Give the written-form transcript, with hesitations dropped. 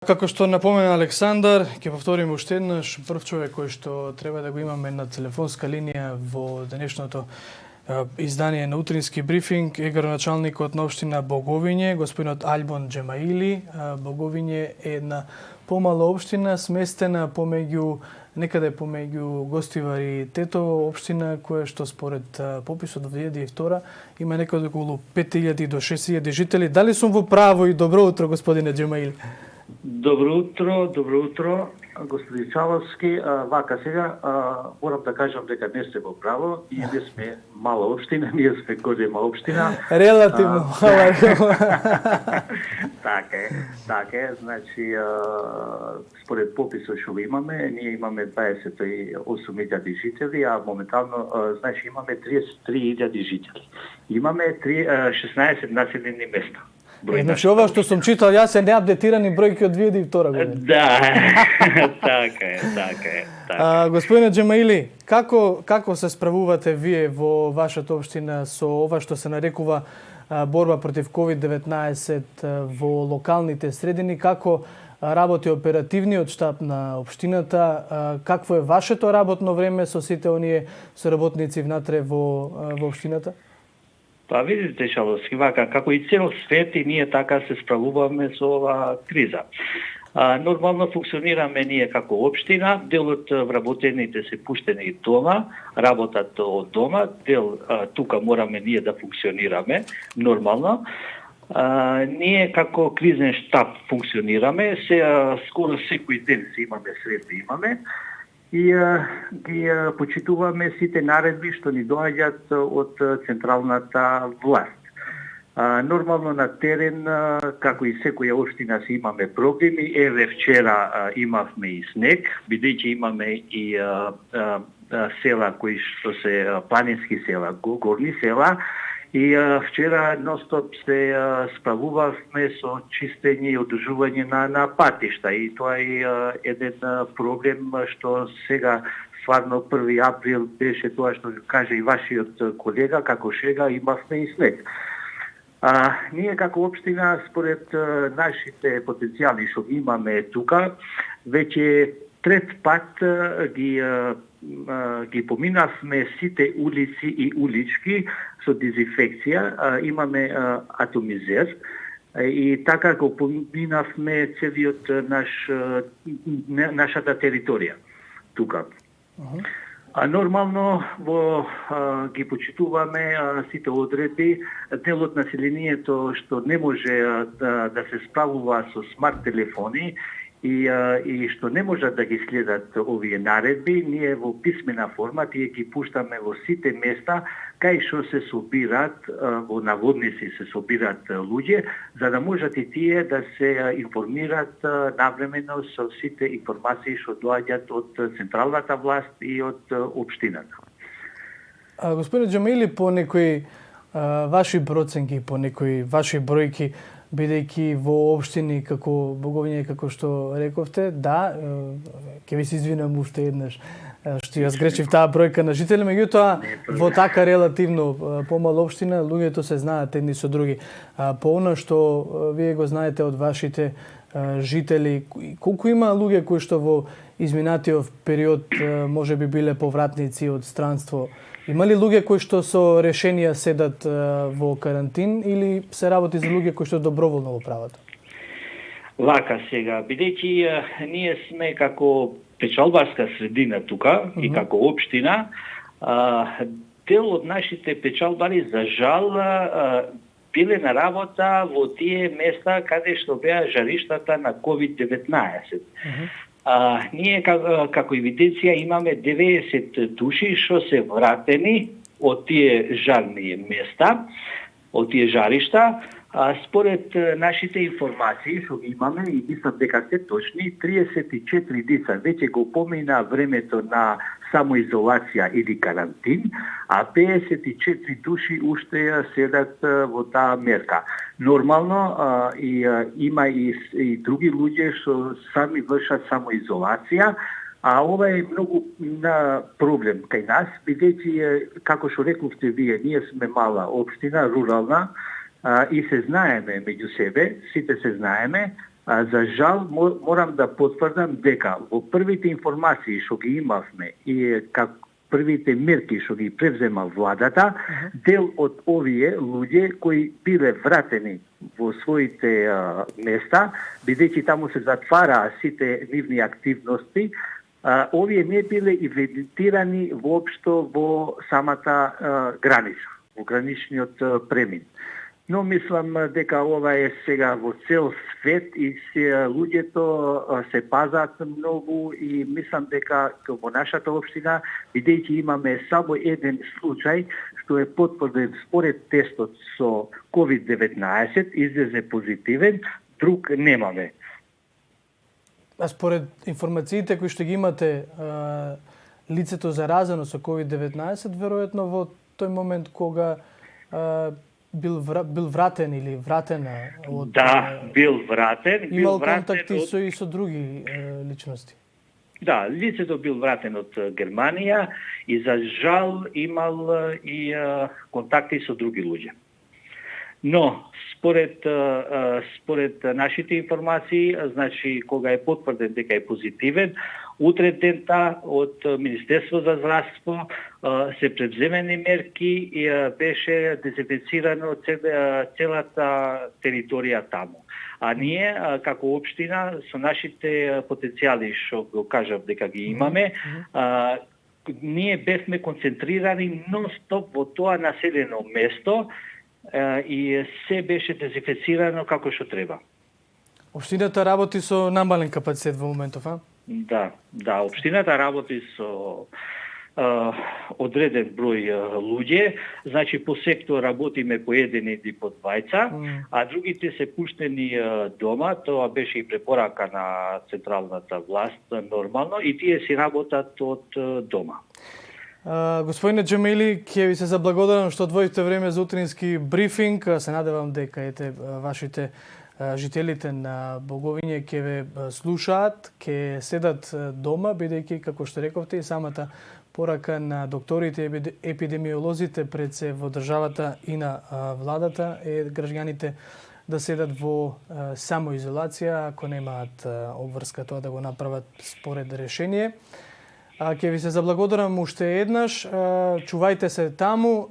Како што напомена Александар, ќе повторим уште еднаш, прв човек кој што треба да го имаме на телефонска линија во денешното издание на утрински брифинг е градоначалникот на општина Боговиње, господинот Альбон Джемаили. Боговиње е една помала општина, сместена некаде помеѓу Гостивар и Тетово, општина која што според пописот во 2002 има некаде околу 5000 до 6000 жители. Дали сум во право и добро утро, господине Джемаили? Добро утро, господин Чаловски. Вака сега, морам да кажам дека не сте во право. Ние не сме мала општина, ние сме голема општина. Релативно мала. Така е. Значи, според пописот што имаме, ние имаме 28.000 жители, а моментално, значи, имаме 33.000 жители. Имаме 16 населени места. Значи, ова што сум читал јас е неапдетирани бројки од 2002 година. Да, така е. Господине Джемаили, како се справувате вие во вашата општина со ова што се нарекува борба против COVID-19 во локалните средини? Како работи оперативниот штаб на општината? Какво е вашето работно време со сите оние соработници внатре во општината? Па видите, Шаловски, вака, како и цел свет и ние така се справуваме со оваа криза. Нормално функционираме ние како општина, дел од вработените се пуштени дома, работат од дома, дел тука мораме ние да функционираме нормално. Ние како кризен штаб функционираме, скоро секој ден се имаме средби и ги почитуваме сите наредби што ни доаѓаат од централната власт. Нормално на терен, како и секоја општина си имаме проблеми. Еве вчера имавме и снег, бидејќи имаме и села кои што се планински села, горни села. И вчера ностоп се справувавме со чистење и одржување на патишта. И тоа е еден проблем што сега стварно 1 април беше тоа што каже и вашиот колега, како шега имавме и снег. Ние како општина, според нашите потенцијали што имаме тука, веќе трет пат ги поминавме сите улици и улички со дезинфекција, имаме атомизер и така го поминавме целиот нашата територија тука. Нормално ги почитуваме сите одредби. Дел од населението што не може да се справува со смарт телефони и што не можат да ги следат овие наредби, ние во писмена форма тие ги пуштаме во сите места кај што се собираат, во наводници се собираат луѓе, за да можат и тие да се информираат навремено со сите информации што доаѓаат од централната власт и од општината. Господин Джемаили, по некои ваши проценки, по некои ваши бројки, бидејќи во општини како Боговиње, како што рековте, да, ќе ви се извинам уште еднаш што ја сгречив таа бројка на жители, меѓутоа во така релативно помала општина луѓето се знаат едни со други. По она што вие го знаете од вашите жители, колку има луѓе кои што во изминатиот период можеби биле повратници од странство? Има ли луѓе кои што со решенија седат во карантин или се работи за луѓе кои што доброволно го прават? Вака сега, бидејќи ние сме како печалбарска средина тука и како општина, дел од нашите печалбари за жал биле на работа во тие места каде што беа жариштата на COVID-19. Ние како евиденција имаме 90 души што се вратени од тие жарни места, од тие жаришта. Според нашите информации што имаме и мислам дека се точни, 34 деца веќе го помина времето на самоизолација или карантин, а 54 души уште седат во таа мерка. Нормално има и други луѓе што сами вршат самоизолација, а ова е многу проблем кај нас, бидејќи како што рековте вие, ние сме мала општина, рурална, и се знаеме меѓу себе, сите се знаеме, За жал, морам да потврдам дека во првите информации што ги имавме и как првите мерки што ги превзема владата, дел од овие луѓе кои биле вратени во своите места, бидејќи таму се затвараа сите нивни активности, овие не биле инвентирани воопшто во самата граница, во граничниот премин. Но мислам дека ова е сега во цел свет и луѓето се пазат многу и мислам дека во нашата општина, бидејќи имаме само еден случај што е потврден според тестот со COVID-19, излезе позитивен, друг немаме. А според информациите кои што ги имате, лицето заразено со COVID-19, веројатно во тој момент кога бил вратен или вратена од... Да, бил вратен. Имал контакти со други личности? Да, лицето бил вратен од Германија и за жал имал и контакти со други луѓе. Но според нашите информации, значи кога е потврден дека е позитивен, утре дента од Министерство за здравство се превземени мерки и беше дезинфекцирано целата територија таму. А ние, како општина, со нашите потенцијали, што го кажав дека ги имаме, ние бевме концентрирани нон-стоп во тоа населено место и се беше дезинфекцирано како што треба. Општината работи со намален капацитет во моментов, а? Да, општината работи со одреден број луѓе, значи по сектор работиме по еден или по двајца, а другите се пуштени дома, тоа беше и препорака на централната власт нормално и тие си работат од дома. Господине Џемили, ќе ви се заблагодарам што одвоите време за утрински брифинг. Се надевам дека вашите жителите на Боговиње ќе ве слушаат, ќе седат дома, бидејќи, како што рековте, и самата порака на докторите и епидемиолозите пред се во државата и на владата е граѓаните да седат во самоизолација, ако немаат обврска тоа да го направат според решение. Ќе ви се заблагодарам уште еднаш. Чувајте се таму